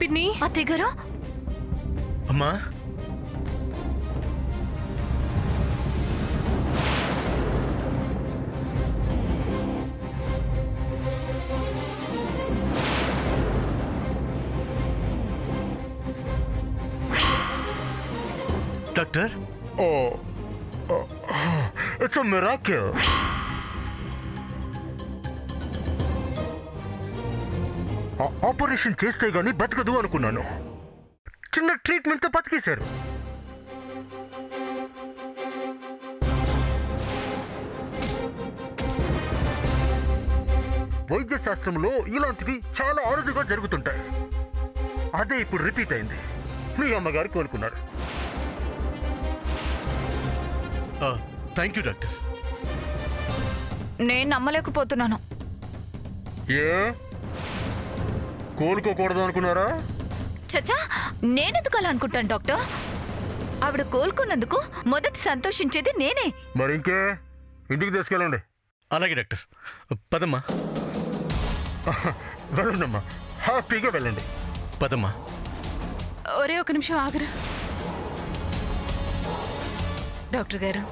పిన్ని. అత్తయ్య గారు. అమ్మా doctor. It's a miracle. Operation చేస్తే గానీ బతకదు అనుకున్నాను. చిన్న ట్రీట్మెంట్తో బతికేశారు. వైద్య శాస్త్రంలో ఇలాంటివి చాలా అరుదుగా జరుగుతుంటాయి. అదే ఇప్పుడు రిపీట్ అయింది. మీ అమ్మగారు కోలుకున్నారు. Thank you doctor. నేను నమ్మలేకపోతున్నాను. ఏ కోలుకోకూడదు అనుకున్నారా? చచ్చా, నేనెందుకు అలా అనుకుంటాను డాక్టర్? ఆవిడ కోలుకున్నందుకు మొదట సంతోషించేది నేనే. మరి ఇంకే ఇంటికి తీసుకెళ్ళండి. అలాగే డాక్టర్. పదమ్మా. వెళ్ళండమ్మా, హ్యాపీగా వెళ్ళండి. పదమ్మా. ఒరే ఒక నిమిషం ఆగరా. డాక్టర్ గారు,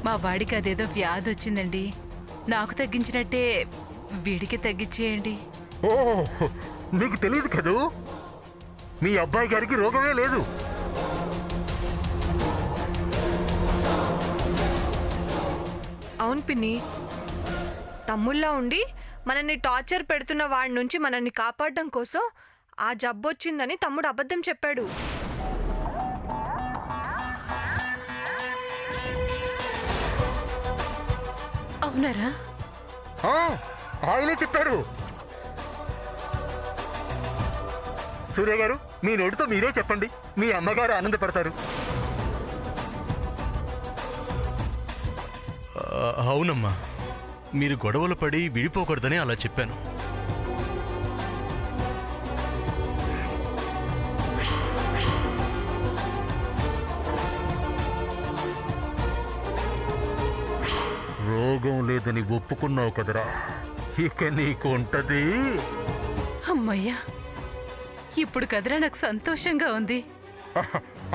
మా వాడికి అదేదో వ్యాధి వచ్చిందండి. నాకు తగ్గించినట్టే వీడికి తగ్గించేయండి. ఓ, నీకు తెలియదు కదూ, మీ అబ్బాయి గారికి రోగమే లేదు. అవును పిన్ని, తమ్ముళ్ళ ఉండి మనల్ని టార్చర్ పెడుతున్న వాడి నుంచి మనల్ని కాపాడడం కోసం ఆ జబ్బు వచ్చిందని తమ్ముడు అబద్ధం చెప్పాడు. అవునరా? ఆయనే చెప్పారు. సూర్య గారు, మీ నోటితో మీరే చెప్పండి, మీ అమ్మగారు ఆనందపడతారు. అవునమ్మా, మీరు గొడవలు పడి విడిపోకూడదని అలా చెప్పాను. రోగం లేదని ఒప్పుకున్నావు కదరా, ఇక నీకు ఉంటది. అమ్మయ్యా, ఇప్పుడు కదరా నాకు సంతోషంగా ఉంది.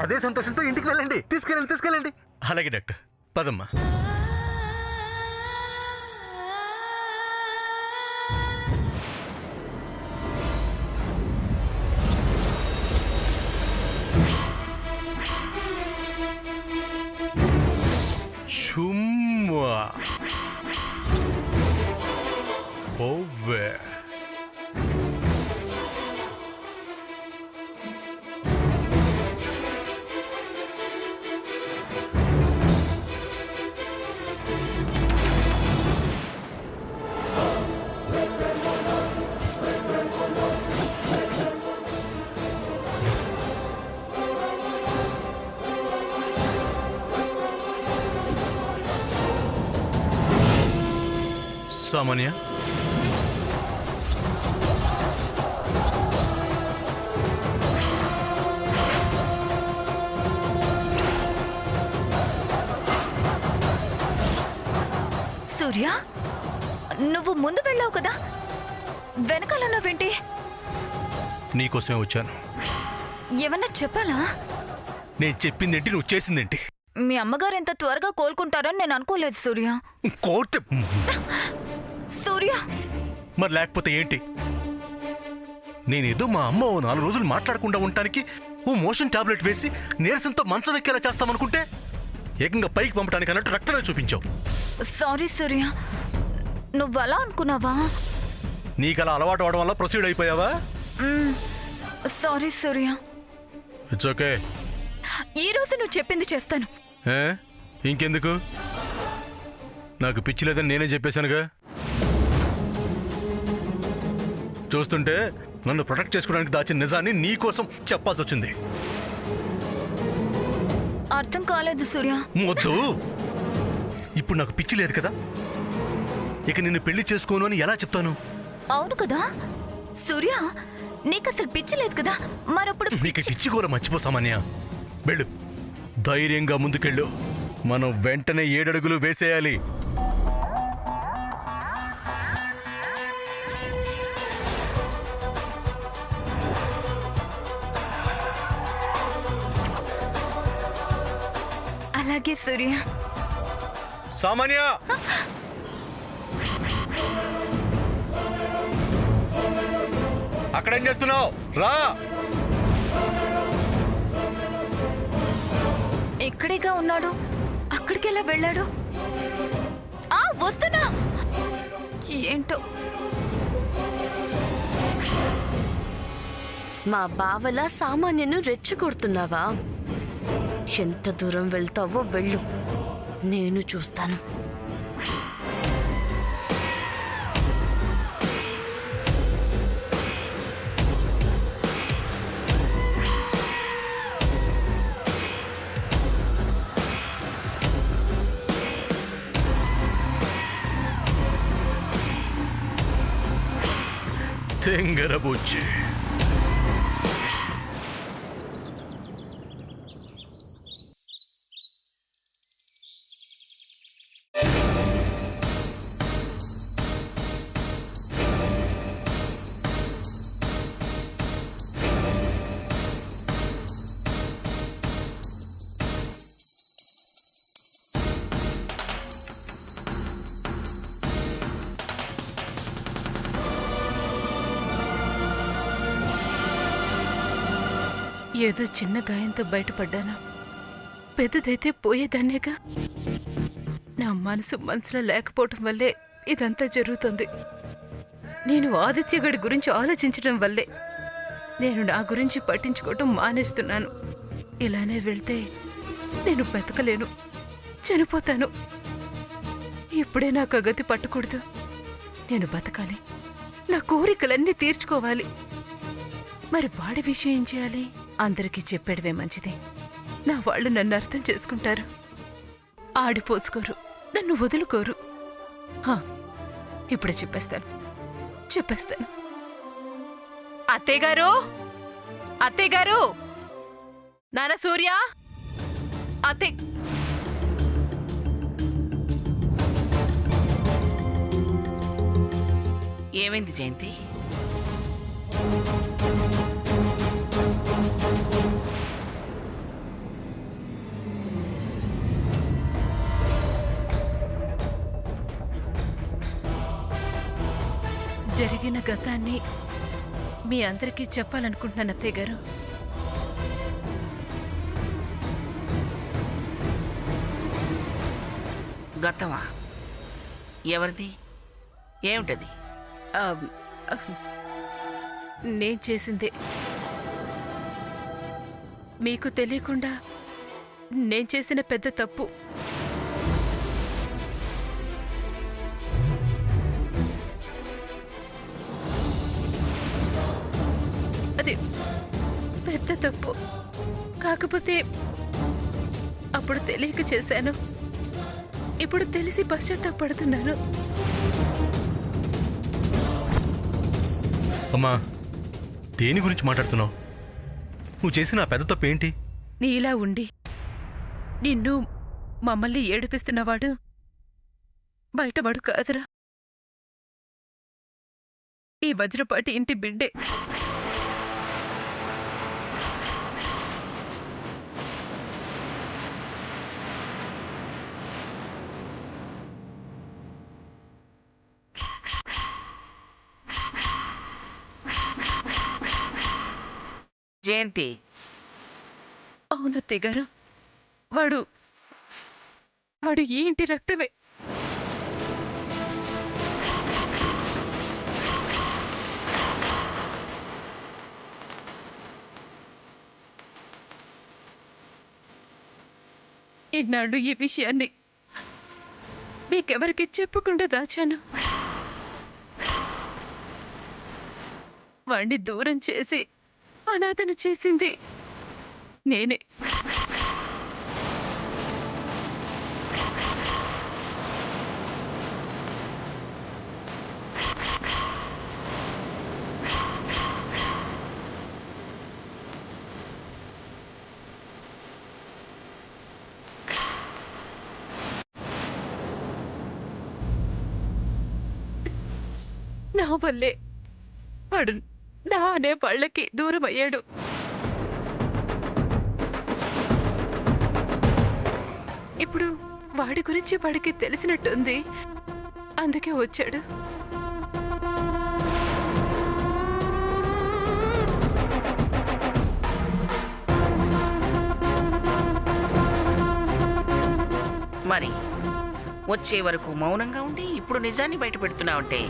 అదే సంతోషంతో ఇంటికి వెళ్ళండి. తీసుకెళ్ళండి. అలాగే డాక్టర్. పదమ్మా. Chumma. Over. సామాన్య, సూర్య, నువ్వు ముందు వెళ్ళావు కదా, వెనకాల నువ్వేంటి? నీకోసమే వచ్చాను. ఏమన్నా చెప్పాలా? నేను చెప్పిందేంటి, నువ్వు చేసిందేంటి? మీ అమ్మగారు ఎంత త్వరగా కోలుకుంటారని నేను అనుకోలేదు సూర్య. కోర్టు సూర్య, మరి లేకపోతే ఏంటి? నేనేదో మా అమ్మ 4 రోజులు మాట్లాడకుండా ఉండటానికి ఓ మోషన్ టాబ్లెట్ వేసి నీరసంతో మంచం ఎక్కేలా చేస్తామనుకుంటే ఏకంగా పైకి పంపడానికి అన్నట్టు రక్తమే చూపించావు. సారీ సూర్య, నువ్వు అలా అనుకున్నావా? నీకు అలా అలవాటు అవడం వల్ల ప్రొసీడ్ అయిపోయావా? సారీ సూర్య. It's okay. ఈ రోజు నువ్వు చెప్పింది చేస్తాను. ఇంకెందుకు? నాకు పిచ్చి లేదని నేనే చెప్పేశానుగా. చూస్తుంటే నన్ను ప్రొటెక్ట్ చేసుకోవడానికి దాచిన నిజాన్ని నీ కోసం చెప్పాల్సి వచ్చింది. అర్థం కాలేదు సూర్య. వద్దు, ఇప్పుడు నాకు పిచ్చి లేదు కదా, ఇక నిన్ను పెళ్లి చేసుకోను అని ఎలా చెప్తాను? అవును కదా సూర్య, నీకు అసలు పిచ్చి లేదు కదా, మరప్పుడు నీకు పిచ్చి కూడా మర్చిపో సామాన్య. వెళ్ళు, ధైర్యంగా ముందుకెళ్ళు. మనం వెంటనే 7 అడుగులు వేసేయాలి. అలాగే సూర్య. సామాన్య, అక్కడేం చేస్తున్నావు? రా. ఇక్కడేగా ఉన్నాడు, అక్కడికి ఎలా వెళ్ళాడు? వస్తున్నా. ఏంటో మా బావలా సామాన్యను రెచ్చగొడుతున్నావా? ఎంత దూరం వెళ్తావో వెళ్ళు, నేను చూస్తాను. తెంగరబుచ్చి. ఏదో చిన్న గాయంతో బయటపడ్డాను. పెద్దదైతే పోయేదాన్నేగా. నా మనసులో లేకపోవటం వల్లే ఇదంతా జరుగుతుంది. నేను ఆదిత్యగడి గురించి ఆలోచించడం వల్లే నేను నా గురించి పట్టించుకోవటం మానేస్తున్నాను. ఇలానే వెళ్తే నేను బతకలేను, చనిపోతాను. ఇప్పుడే నాకు ఆ గతి పట్టకూడదు. నేను బతకాలి, నా కోరికలన్నీ తీర్చుకోవాలి. మరి వాడి విషయం ఏం చేయాలి? అందరికీ చెప్పేయడమే మంచిది. నా వాళ్ళు నన్ను అర్థం చేసుకుంటారు, ఆడిపోసుకోరు, నన్ను వదులుకోరు. ఇప్పుడే చెప్పేస్తాను. అత్తయ్యగారు, అత్తయ్యగారు, నాన్న సూర్య, అత్తయ్య. ఏమైంది జయంతి? జరిగిన గతాన్ని మీ అందరికీ చెప్పాలనుకుంటున్నాను అత్తయ్య గారు. గతమా? ఎవరిది? ఏమిటది? నేను చేసిందే. మీకు తెలియకుండా నేను చేసిన పెద్ద తప్పు. అది పెద్ద తప్పు. కాకపోతే అప్పుడు తెలియక చేశాను. ఇప్పుడు తెలిసి పశ్చాత్తాపడుతున్నాను. అమ్మా, దేని గురించి మాట్లాడుతున్నావు? నువ్వు చేసిన ఆ పెద్ద తప్పు ఏంటి? నీలా ఉండి నిన్ను మమ్మల్ని ఏడిపిస్తున్నవాడు బయటవాడు కాదురా. ఈ వజ్రపాటి ఇంటి బిడ్డే. జయంతి, అవునత్తయ్య గారు, వాడు వాడు ఈ ఇంటి రక్తమే. ఇన్నాళ్ళు ఈ విషయాన్ని మీకెవరికి చెప్పకుండా దాచాను. వాణ్ణి దూరం చేసి అనాథను చేసింది నేనే. నా వల్లే వాడు నా అనే వాళ్ళకి దూరం అయ్యాడు. ఇప్పుడు వాడి గురించి వాడికి తెలిసినట్టుంది. అందుకే వచ్చాడు. మరి వచ్చే వరకు మౌనంగా ఉండి ఇప్పుడు నిజాన్ని బయట పెడుతున్నావంటే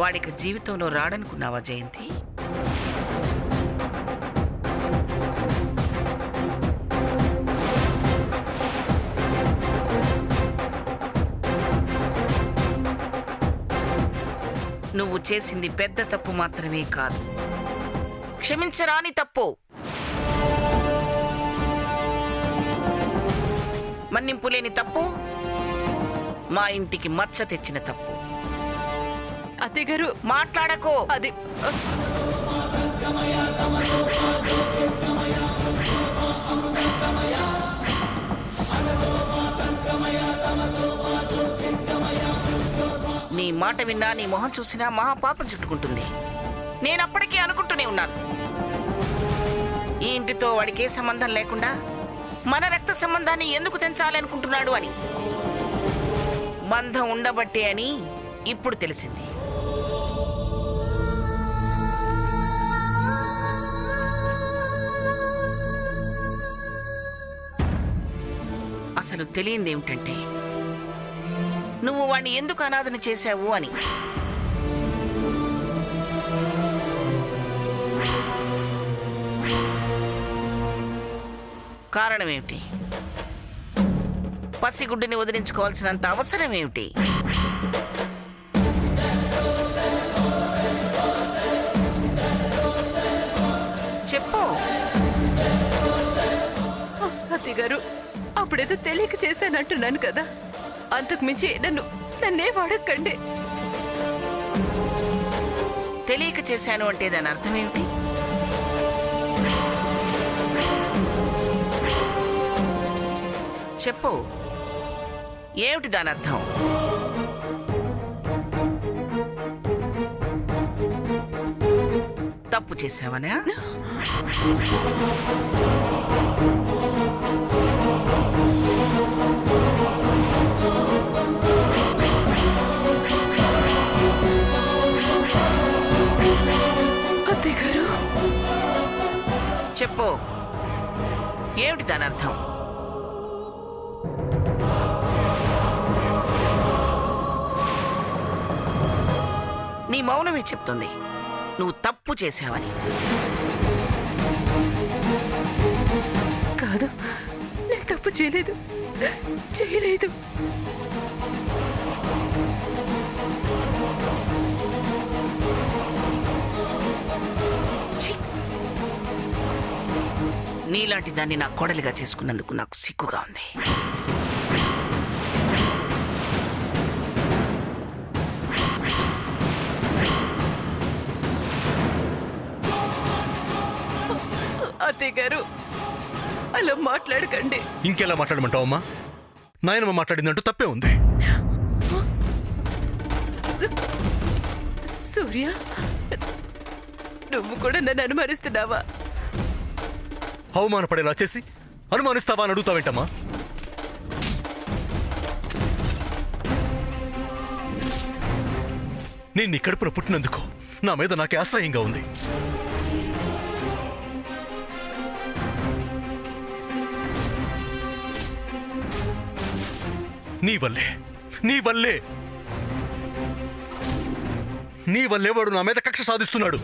వాడికి జీవితంలో రాడనుకున్నావా జయంతి? నువ్వు చేసింది పెద్ద తప్పు మాత్రమే కాదు, క్షమించరాని తప్పు. మన్నింపు లేని తప్పు, మా ఇంటికి మచ్చ తెచ్చిన తప్పు. అత్తయ్య గారు మాట్లాడకో. అది నీ మాట విన్నా, నీ మొహం చూసినా మహాపాపం చుట్టుకుంటుంది. నేనప్పటికీ అనుకుంటూనే ఉన్నాను, ఈ ఇంటితో వాడికి ఏ సంబంధం లేకుండా మన రక్త సంబంధాన్ని ఎందుకు తెంచాలి అనుకుంటున్నాడు అని. బంధం ఉండబట్టే అని ఇప్పుడు తెలిసింది. అసలు తెలియంది ఏమిటంటే నువ్వు వాణ్ణి ఎందుకు అనాథన చేశావు అని. కారణం ఏమిటి? పసిగుడ్డిని వదిలించుకోవాల్సినంత అవసరం ఏమిటి? చెప్పు. అత్తయ్య గారు అప్పుడేదో తెలియక చేశానంటున్నాను కదా, అంతకు మించి నన్నే వాడకండి. తెలియక చేశాను అంటే దాని అర్థం ఏమిటి? చెప్పు, ఏమిటి దాని అర్థం? తప్పు చేశావనా? అత్తయ్య గారు చెప్పు, ఏమిటి దాని అర్థం? నీ మౌనమే చెప్తుంది నువ్వు తప్పు చేశావని. కాదు, నేను తప్పు చేయలేదు. ఛీ! నీలాంటి దాన్ని నా కోడలిగా చేసుకున్నందుకు నాకు సిగ్గుగా ఉంది. అత్తయ్య గారు అలా మాట్లాడకండి. ఇంకెలా మాట్లాడమంటావమ్మా? నాయనమ్మ మాట్లాడిందంటూ తప్పే ఉంది. సూర్య, నువ్వు కూడా నన్ను అనుమానిస్తున్నావా? అవమానపడేలా చేసి అనుమానిస్తావా అని అడుగుతావేంటమ్మా? నేను నీ కడుపున పుట్టినందుకు నా మీద నాకే అసహ్యంగా ఉంది. నీ వల్లే వాడు నా మీద కక్ష సాధిస్తున్నాడు.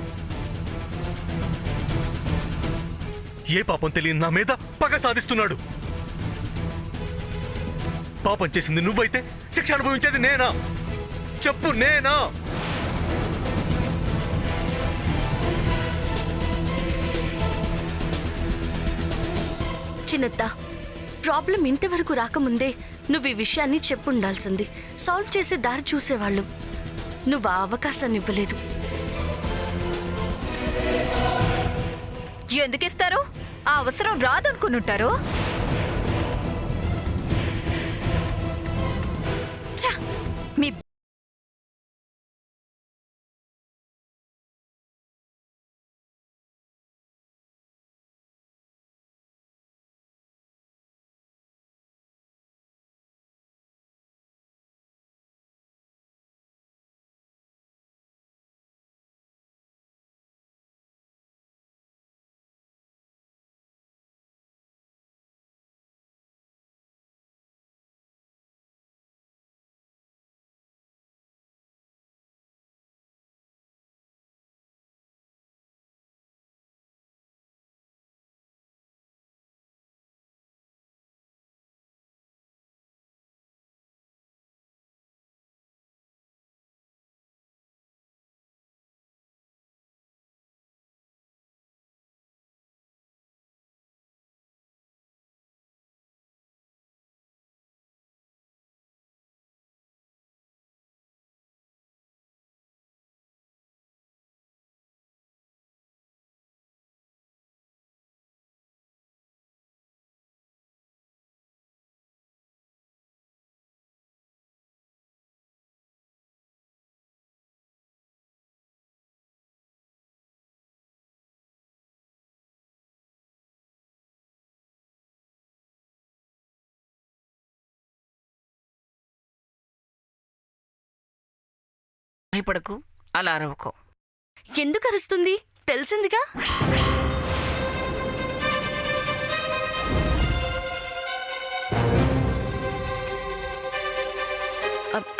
ఏ పాపం తెలియని నా మీద పగ సాధిస్తున్నాడు. పాపం చేసింది నువ్వైతే శిక్ష అనుభవించేది నేనా? చెప్పు, నేనా? చిన్నత్త, ప్రాబ్లం ఇంతవరకు రాకముందే నువ్వు ఈ విషయాన్ని చెప్పుండాల్సింది. సాల్వ్ చేసే దారి చూసేవాళ్ళు. నువ్వు ఆ అవకాశాన్ని ఇవ్వలేదు. ఎందుకిస్తారు? ఆ అవసరం రాదనుకునుంటారు. ఛ! మీ భయపడకు, అలా అరవకో. ఎందుకు అరుస్తుంది తెలిసిందిగా.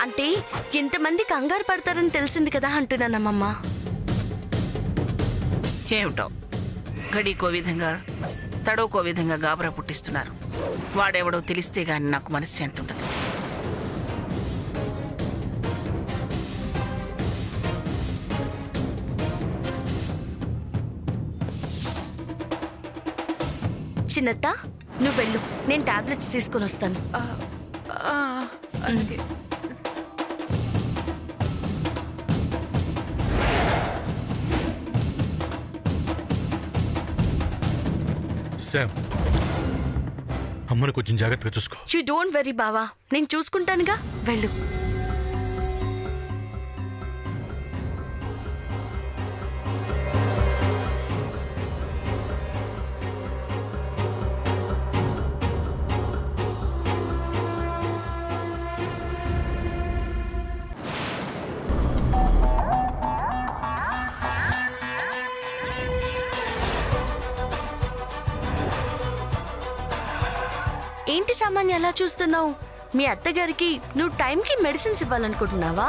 అంటే ఎంతమంది కంగారు పడతారని తెలిసింది కదా అంటున్నానమ్మమ్మ. ఏమిటో గడికో విధంగా తడోకో విధంగా గాబరా పుట్టిస్తున్నారు. వాడెవడో తెలిస్తే గాని నాకు మనశ్శాంతి ఉండదు. చిన్నత్త నువ్వు వెళ్ళు, నేను టాబ్లెట్స్ తీసుకొని వస్తాను. ఆ, అలాగే. శామ్, అమ్మను కొంచెం జాగ్రత్తగా చూసుకో. యూ డోంట్ వెరీ బావా, నేను చూసుకుంటానుగా. వెళ్ళు. ఏంటి సామాన్య ఎలా చూస్తున్నావు? మీ అత్తగారికి నువ్వు టైంకి మెడిసిన్స్ ఇవ్వాలనుకుంటున్నావా?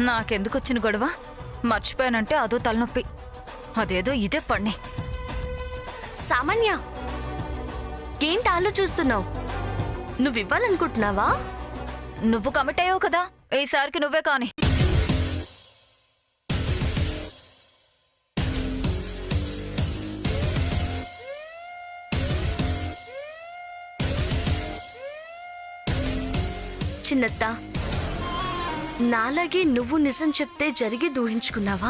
నాకెందుకు వచ్చిన గొడవ? మర్చిపోయానంటే అదో తలనొప్పి, అదేదో ఇదే పడిని. సామాన్య ఏంటి ఆలోచిస్తున్నావు? నువ్వు ఇవ్వాలనుకుంటున్నావా? నువ్వు కమిట్ అయ్యావు కదా, ఈసారికి నువ్వే కాని. చిన్నత్త, నాలాగే నువ్వు నిజం చెప్తే జరిగి ఊహించుకున్నావా?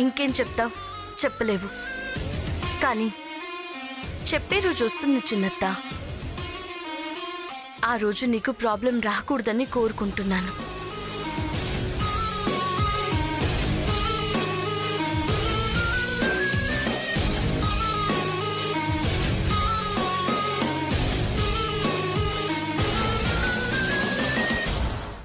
ఇంకేం చెప్తావు? చెప్పలేవు. కానీ చెప్పే రోజు వస్తుంది చిన్నత్త. ఆ రోజు నీకు ప్రాబ్లం రాకూడదని కోరుకుంటున్నాను.